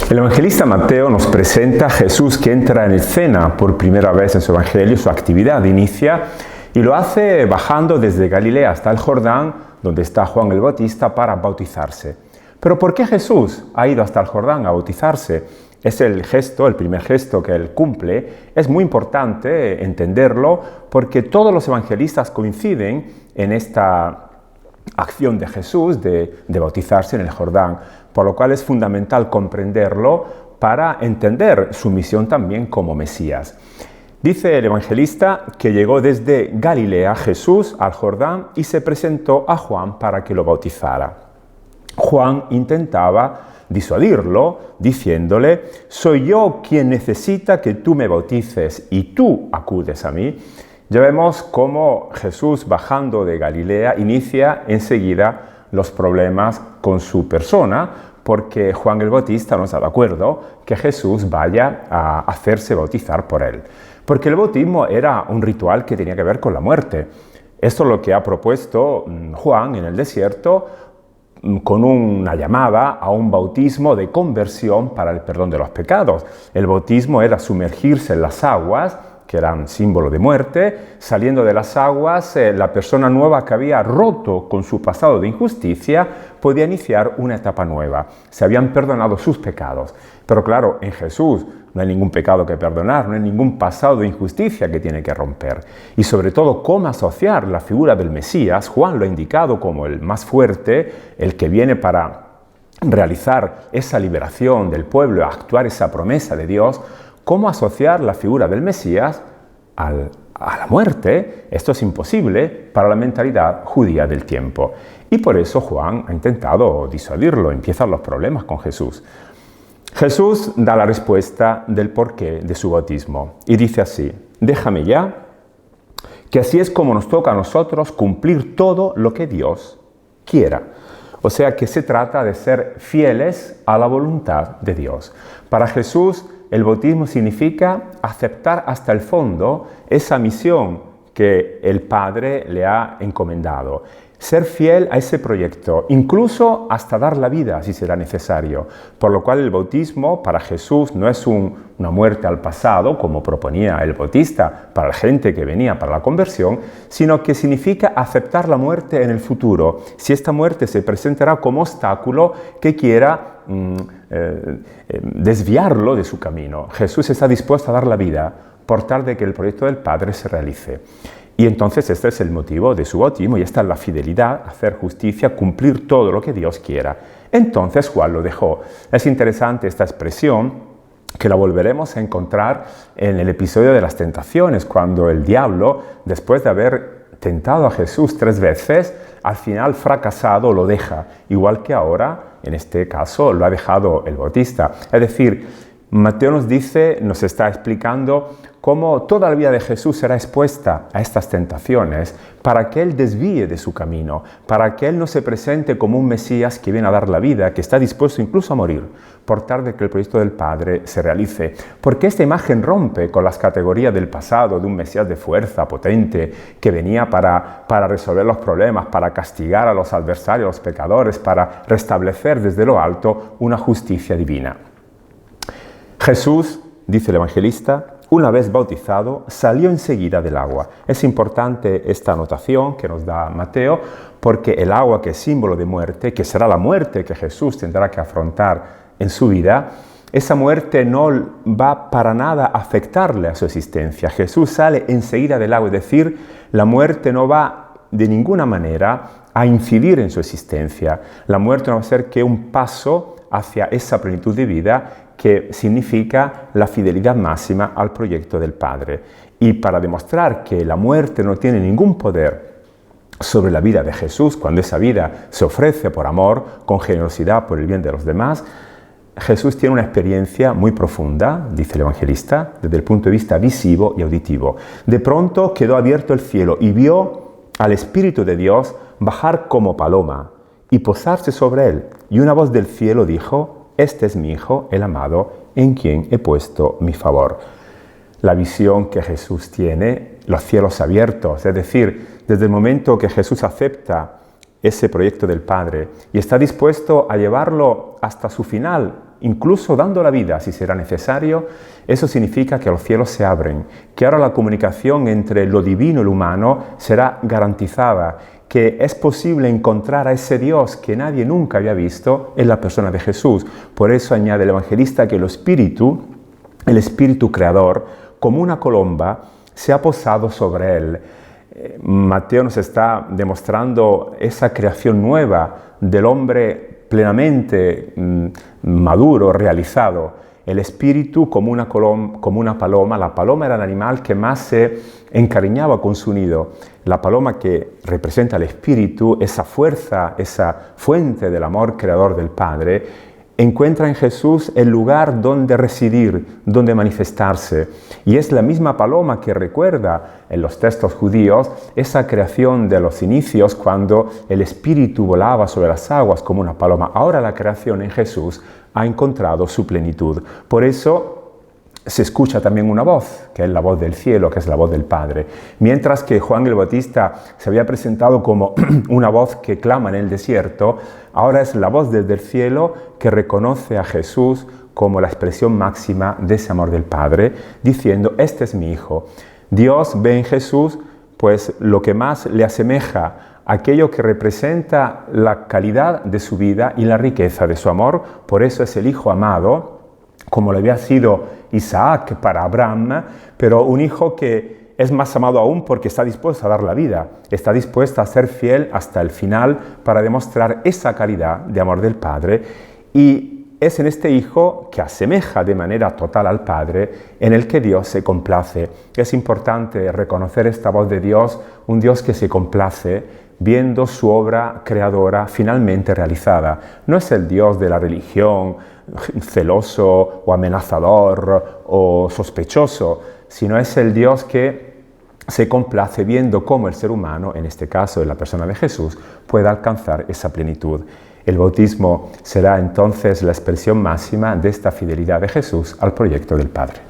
El evangelista Mateo nos presenta a Jesús que entra en escena por primera vez en su evangelio. Su actividad inicia y lo hace bajando desde Galilea hasta el Jordán, donde está Juan el Bautista, para bautizarse. Pero ¿por qué Jesús ha ido hasta el Jordán a bautizarse? Es el primer gesto que él cumple. Es muy importante entenderlo porque todos los evangelistas coinciden en esta acción de Jesús de bautizarse en el Jordán, por lo cual es fundamental comprenderlo para entender su misión también como Mesías. Dice el evangelista que llegó desde Galilea Jesús al Jordán y se presentó a Juan para que lo bautizara. Juan intentaba disuadirlo diciéndole: soy yo quien necesita que tú me bautices y tú acudes a mí. Ya vemos cómo Jesús, bajando de Galilea, inicia enseguida los problemas con su persona, porque Juan el Bautista no está de acuerdo que Jesús vaya a hacerse bautizar por él. Porque el bautismo era un ritual que tenía que ver con la muerte. Esto es lo que ha propuesto Juan en el desierto, con una llamada a un bautismo de conversión para el perdón de los pecados. El bautismo era sumergirse en las aguas, que eran símbolo de muerte. Saliendo de las aguas, la persona nueva que había roto con su pasado de injusticia podía iniciar una etapa nueva. Se habían perdonado sus pecados. Pero claro, en Jesús no hay ningún pecado que perdonar, no hay ningún pasado de injusticia que tiene que romper. Y sobre todo, cómo asociar la figura del Mesías. Juan lo ha indicado como el más fuerte, el que viene para realizar esa liberación del pueblo, actuar esa promesa de Dios. ¿Cómo asociar la figura del Mesías a la muerte? Esto es imposible para la mentalidad judía del tiempo. Y por eso Juan ha intentado disuadirlo. Empiezan los problemas con Jesús. Jesús da la respuesta del porqué de su bautismo y dice así: déjame ya, que así es como nos toca a nosotros cumplir todo lo que Dios quiera. O sea que se trata de ser fieles a la voluntad de Dios. Para Jesús, el bautismo significa aceptar hasta el fondo esa misión que el Padre le ha encomendado. Ser fiel a ese proyecto, incluso hasta dar la vida si será necesario. Por lo cual el bautismo para Jesús no es una muerte al pasado, como proponía el Bautista para la gente que venía para la conversión, sino que significa aceptar la muerte en el futuro, si esta muerte se presentará como obstáculo que quiera desviarlo de su camino. Jesús está dispuesto a dar la vida por tal de que el proyecto del Padre se realice. Y entonces este es el motivo de su bautismo y esta es la fidelidad, hacer justicia, cumplir todo lo que Dios quiera. Entonces Juan lo dejó. Es interesante esta expresión que la volveremos a encontrar en el episodio de las tentaciones, cuando el diablo, después de haber tentado a Jesús 3 veces, al final fracasado lo deja, igual que ahora, en este caso, lo ha dejado el Bautista. Es decir, Mateo nos está explicando cómo toda la vida de Jesús será expuesta a estas tentaciones para que Él desvíe de su camino, para que Él no se presente como un Mesías que viene a dar la vida, que está dispuesto incluso a morir, por tal de que el proyecto del Padre se realice. Porque esta imagen rompe con las categorías del pasado de un Mesías de fuerza, potente, que venía para resolver los problemas, para castigar a los adversarios, a los pecadores, para restablecer desde lo alto una justicia divina. Jesús, dice el evangelista, una vez bautizado, salió enseguida del agua. Es importante esta anotación que nos da Mateo, porque el agua, que es símbolo de muerte, que será la muerte que Jesús tendrá que afrontar en su vida, esa muerte no va para nada a afectarle a su existencia. Jesús sale enseguida del agua, es decir, la muerte no va de ninguna manera a incidir en su existencia. La muerte no va a ser que un paso hacia esa plenitud de vida que significa la fidelidad máxima al proyecto del Padre. Y para demostrar que la muerte no tiene ningún poder sobre la vida de Jesús, cuando esa vida se ofrece por amor, con generosidad por el bien de los demás, Jesús tiene una experiencia muy profunda, dice el evangelista, desde el punto de vista visivo y auditivo. De pronto quedó abierto el cielo y vio al Espíritu de Dios bajar como paloma y posarse sobre él. Y una voz del cielo dijo: este es mi Hijo, el amado, en quien he puesto mi favor. La visión que Jesús tiene, los cielos abiertos, es decir, desde el momento que Jesús acepta ese proyecto del Padre y está dispuesto a llevarlo hasta su final, incluso dando la vida si será necesario, eso significa que los cielos se abren, que ahora la comunicación entre lo divino y lo humano será garantizada, que es posible encontrar a ese Dios que nadie nunca había visto en la persona de Jesús. Por eso añade el evangelista que el Espíritu Creador, como una colomba, se ha posado sobre él. Mateo nos está demostrando esa creación nueva del hombre plenamente maduro, realizado. El espíritu como una paloma. La paloma era el animal que más se encariñaba con su nido. La paloma, que representa el espíritu, esa fuerza, esa fuente del amor creador del Padre, encuentra en Jesús el lugar donde residir, donde manifestarse. Y es la misma paloma que recuerda en los textos judíos esa creación de los inicios cuando el Espíritu volaba sobre las aguas como una paloma. Ahora la creación en Jesús ha encontrado su plenitud. Por eso se escucha también una voz, que es la voz del cielo, que es la voz del Padre. Mientras que Juan el Bautista se había presentado como una voz que clama en el desierto, ahora es la voz desde el cielo que reconoce a Jesús como la expresión máxima de ese amor del Padre, diciendo: este es mi Hijo. Dios ve en Jesús pues lo que más le asemeja, aquello que representa la calidad de su vida y la riqueza de su amor. Por eso es el Hijo amado, como lo había sido Isaac para Abraham, pero un hijo que es más amado aún porque está dispuesto a dar la vida, está dispuesto a ser fiel hasta el final para demostrar esa calidad de amor del Padre. Y es en este Hijo que asemeja de manera total al Padre, en el que Dios se complace. Es importante reconocer esta voz de Dios, un Dios que se complace viendo su obra creadora finalmente realizada. No es el Dios de la religión, celoso o amenazador o sospechoso, sino es el Dios que se complace viendo cómo el ser humano, en este caso en la persona de Jesús, puede alcanzar esa plenitud. El bautismo será entonces la expresión máxima de esta fidelidad de Jesús al proyecto del Padre.